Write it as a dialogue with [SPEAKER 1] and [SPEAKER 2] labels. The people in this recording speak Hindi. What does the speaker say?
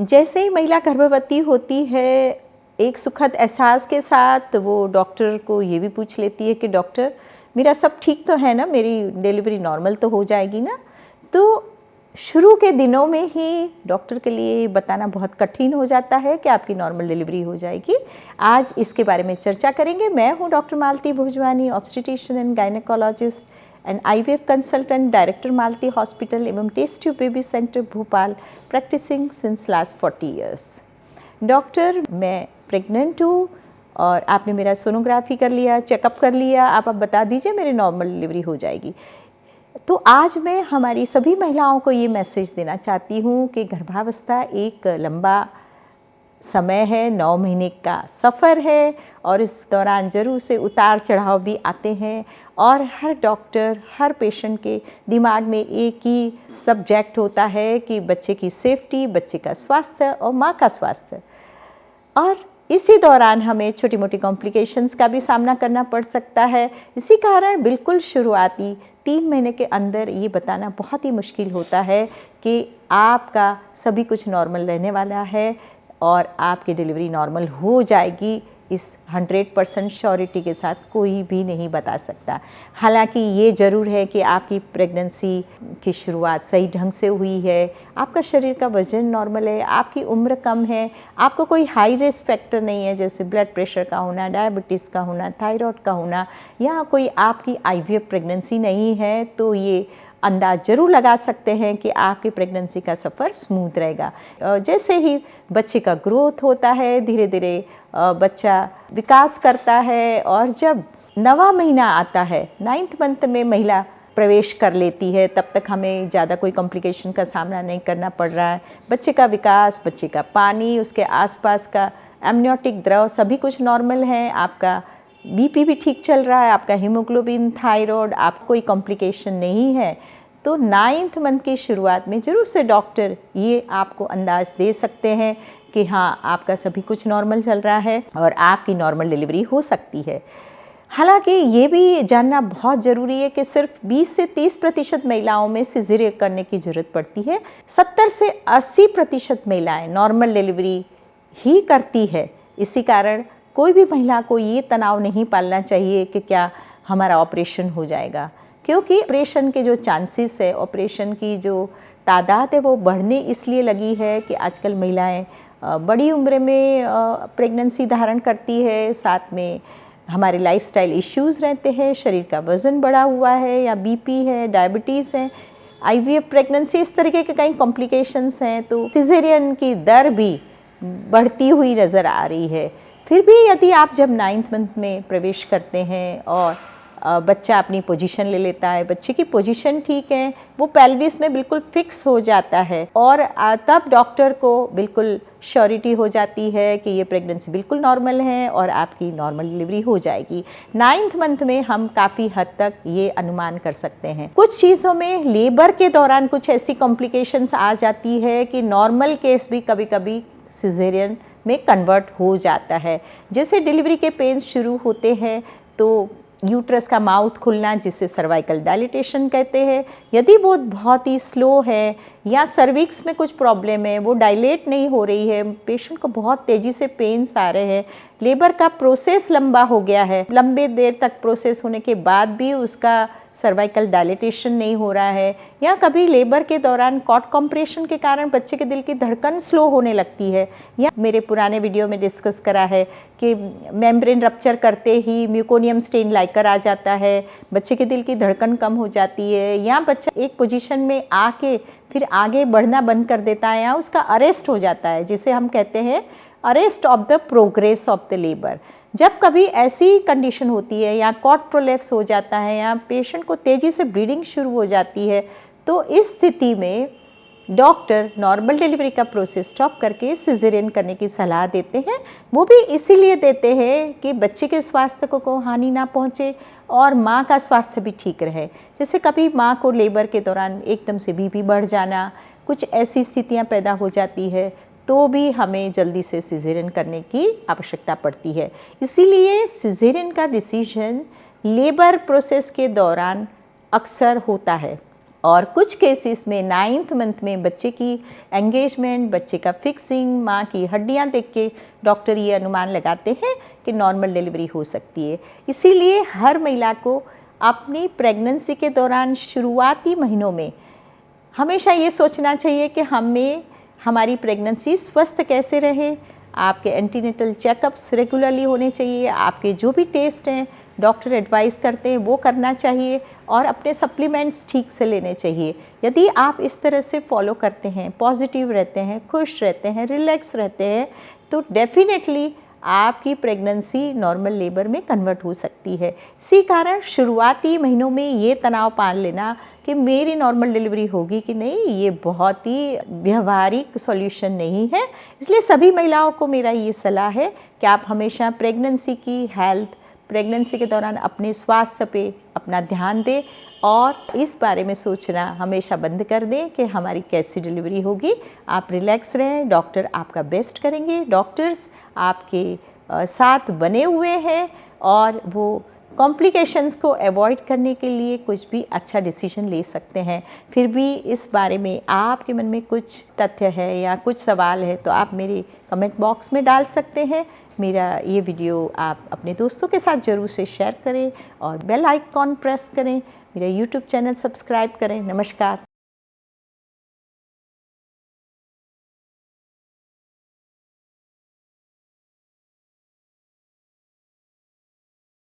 [SPEAKER 1] जैसे ही महिला गर्भवती होती है, एक सुखद एहसास के साथ वो डॉक्टर को ये भी पूछ लेती है कि डॉक्टर मेरा सब ठीक तो है ना, मेरी डिलीवरी नॉर्मल तो हो जाएगी ना। तो शुरू के दिनों में ही डॉक्टर के लिए बताना बहुत कठिन हो जाता है कि आपकी नॉर्मल डिलीवरी हो जाएगी। आज इसके बारे में चर्चा करेंगे। मैं हूँ doctor Malti Bhojwani, obstetrician and gynaecologist and IVF consultant, director Malti hospital एवं test tube baby centre Bhopal, practising since last 40 years. Doctor, मैं प्रेग्नेंट हूँ और आपने मेरा सोनोग्राफी कर लिया, चेकअप कर लिया, आप अब बता दीजिए मेरी नॉर्मल डिलीवरी हो जाएगी। तो आज मैं हमारी सभी महिलाओं को ये मैसेज देना चाहती हूँ कि गर्भावस्था एक लंबा समय है, 9 महीने का सफ़र है और इस दौरान ज़रूर से उतार चढ़ाव भी आते हैं और हर डॉक्टर, हर पेशेंट के दिमाग में एक ही सब्जेक्ट होता है कि बच्चे की सेफ्टी, बच्चे का स्वास्थ्य और माँ का स्वास्थ्य। और इसी दौरान हमें छोटी मोटी कॉम्प्लिकेशंस का भी सामना करना पड़ सकता है। इसी कारण बिल्कुल शुरुआती 3 महीने के अंदर ये बताना बहुत ही मुश्किल होता है कि आपका सभी कुछ नॉर्मल रहने वाला है और आपकी डिलीवरी नॉर्मल हो जाएगी। इस 100% श्योरिटी के साथ कोई भी नहीं बता सकता। हालांकि ये ज़रूर है कि आपकी प्रेगनेंसी की शुरुआत सही ढंग से हुई है, आपका शरीर का वज़न नॉर्मल है, आपकी उम्र कम है, आपको कोई हाई रिस्क फैक्टर नहीं है जैसे ब्लड प्रेशर का होना, डायबिटीज़ का होना, थायराइड का होना, या कोई आपकी IVF प्रेगनेंसी नहीं है, तो ये अंदाज ज़रूर लगा सकते हैं कि आपकी प्रेगनेंसी का सफ़र स्मूथ रहेगा। जैसे ही बच्चे का ग्रोथ होता है, धीरे धीरे बच्चा विकास करता है और जब 9वां महीना आता है, 9th मंथ में महिला प्रवेश कर लेती है, तब तक हमें ज़्यादा कोई कॉम्प्लिकेशन का सामना नहीं करना पड़ रहा है। बच्चे का विकास, बच्चे का पानी, उसके आसपास का एमनियोटिक द्रव सभी कुछ नॉर्मल है, आपका BP भी ठीक चल रहा है, आपका हीमोग्लोबिन, थायराइड, आपको कोई कॉम्प्लिकेशन नहीं है। तो 9th मंथ की शुरुआत में ज़रूर से डॉक्टर ये आपको अंदाज़ दे सकते हैं कि हाँ, आपका सभी कुछ नॉर्मल चल रहा है और आपकी नॉर्मल डिलीवरी हो सकती है। हालांकि ये भी जानना बहुत ज़रूरी है कि सिर्फ 20 से 30% महिलाओं में सिजेरियन करने की ज़रूरत पड़ती है। 70 से 80% महिलाएं नॉर्मल डिलीवरी ही करती है। इसी कारण कोई भी महिला को ये तनाव नहीं पालना चाहिए कि क्या हमारा ऑपरेशन हो जाएगा, क्योंकि ऑपरेशन के जो चांसेस है, ऑपरेशन की जो तादाद है वो बढ़ने इसलिए लगी है कि आजकल महिलाएं बड़ी उम्र में प्रेगनेंसी धारण करती है, साथ में हमारे लाइफस्टाइल इश्यूज़ रहते हैं, शरीर का वज़न बढ़ा हुआ है या BP है, डायबिटीज़ है, IVF प्रेगनेंसी, इस तरीके के कई कॉम्प्लिकेशंस हैं। तो सिजेरियन की दर भी बढ़ती हुई नज़र आ रही है। फिर भी यदि आप जब 9th मंथ में प्रवेश करते हैं और बच्चा अपनी पोजीशन ले लेता है, बच्चे की पोजीशन ठीक है, वो पेल्विस में बिल्कुल फिक्स हो जाता है और तब डॉक्टर को बिल्कुल श्योरिटी हो जाती है कि ये प्रेगनेंसी बिल्कुल नॉर्मल है और आपकी नॉर्मल डिलीवरी हो जाएगी। 9th मंथ में हम काफ़ी हद तक ये अनुमान कर सकते हैं। कुछ चीज़ों में लेबर के दौरान कुछ ऐसी कॉम्प्लिकेशंस आ जाती है कि नॉर्मल केस भी कभी कभी सिजेरियन में कन्वर्ट हो जाता है। जैसे डिलीवरी के पेन्स शुरू होते हैं तो यूट्रस का माउथ खुलना, जिसे सर्वाइकल डायलिटेशन कहते हैं, यदि वो बहुत ही स्लो है या सर्विक्स में कुछ प्रॉब्लम है, वो डायलेट नहीं हो रही है, पेशेंट को बहुत तेज़ी से पेन्स आ रहे हैं, लेबर का प्रोसेस लंबा हो गया है, लंबे देर तक प्रोसेस होने के बाद भी उसका सर्वाइकल डायलिटेशन नहीं हो रहा है, या कभी लेबर के दौरान कॉट कंप्रेशन के कारण बच्चे के दिल की धड़कन स्लो होने लगती है, या मेरे पुराने वीडियो में डिस्कस करा है कि मेम्ब्रेन रप्चर करते ही म्यूकोनियम स्टेन लाइकर आ जाता है, बच्चे के दिल की धड़कन कम हो जाती है, या बच्चा एक पोजीशन में आके फिर आगे बढ़ना बंद कर देता है, या उसका अरेस्ट हो जाता है, जिसे हम कहते हैं arrest of the progress of the labour. जब कभी ऐसी कंडीशन होती है या कॉट प्रोलैप्स हो जाता है या पेशेंट को तेज़ी से ब्लीडिंग शुरू हो जाती है, तो इस स्थिति में डॉक्टर नॉर्मल डिलीवरी का प्रोसेस स्टॉप करके सिजेरियन करने की सलाह देते हैं। वो भी इसीलिए देते हैं कि बच्चे के स्वास्थ्य को हानि ना पहुंचे और माँ का स्वास्थ्य भी ठीक रहे। जैसे कभी माँ को लेबर के दौरान एकदम से BP बढ़ जाना, कुछ ऐसी स्थितियाँ पैदा हो जाती है, तो भी हमें जल्दी से सिजेरियन करने की आवश्यकता पड़ती है। इसीलिए सिजेरियन का डिसीजन लेबर प्रोसेस के दौरान अक्सर होता है। और कुछ केसेस में 9th मंथ में बच्चे की एंगेजमेंट, बच्चे का फिक्सिंग, माँ की हड्डियाँ देख के डॉक्टर ये अनुमान लगाते हैं कि नॉर्मल डिलीवरी हो सकती है। इसीलिए हर महिला को अपनी प्रेगनेंसी के दौरान शुरुआती महीनों में हमेशा ये सोचना चाहिए कि हमारी प्रेगनेंसी स्वस्थ कैसे रहे। आपके एंटीनेटल चेकअप्स रेगुलरली होने चाहिए, आपके जो भी टेस्ट हैं डॉक्टर एडवाइस करते हैं वो करना चाहिए, और अपने सप्लीमेंट्स ठीक से लेने चाहिए। यदि आप इस तरह से फॉलो करते हैं, पॉजिटिव रहते हैं, खुश रहते हैं, रिलैक्स रहते हैं, तो डेफिनेटली आपकी प्रेगनेंसी नॉर्मल लेबर में कन्वर्ट हो सकती है। इसी कारण शुरुआती महीनों में ये तनाव पाल लेना कि मेरी नॉर्मल डिलीवरी होगी कि नहीं, ये बहुत ही व्यवहारिक सॉल्यूशन नहीं है। इसलिए सभी महिलाओं को मेरा ये सलाह है कि आप हमेशा प्रेगनेंसी की हेल्थ, प्रेगनेंसी के दौरान अपने स्वास्थ्य पे अपना ध्यान दें और इस बारे में सोचना हमेशा बंद कर दें कि हमारी कैसी डिलीवरी होगी। आप रिलैक्स रहें, डॉक्टर आपका बेस्ट करेंगे। डॉक्टर्स आपके साथ बने हुए हैं और वो कॉम्प्लिकेशंस को अवॉइड करने के लिए कुछ भी अच्छा डिसीजन ले सकते हैं। फिर भी इस बारे में आपके मन में कुछ तथ्य है या कुछ सवाल है तो आप मेरे कमेंट बॉक्स में डाल सकते हैं। मेरा ये वीडियो आप अपने दोस्तों के साथ ज़रूर से शेयर करें और बेल आइकॉन प्रेस करें। मेरा यूट्यूब चैनल सब्सक्राइब करें। नमस्कार।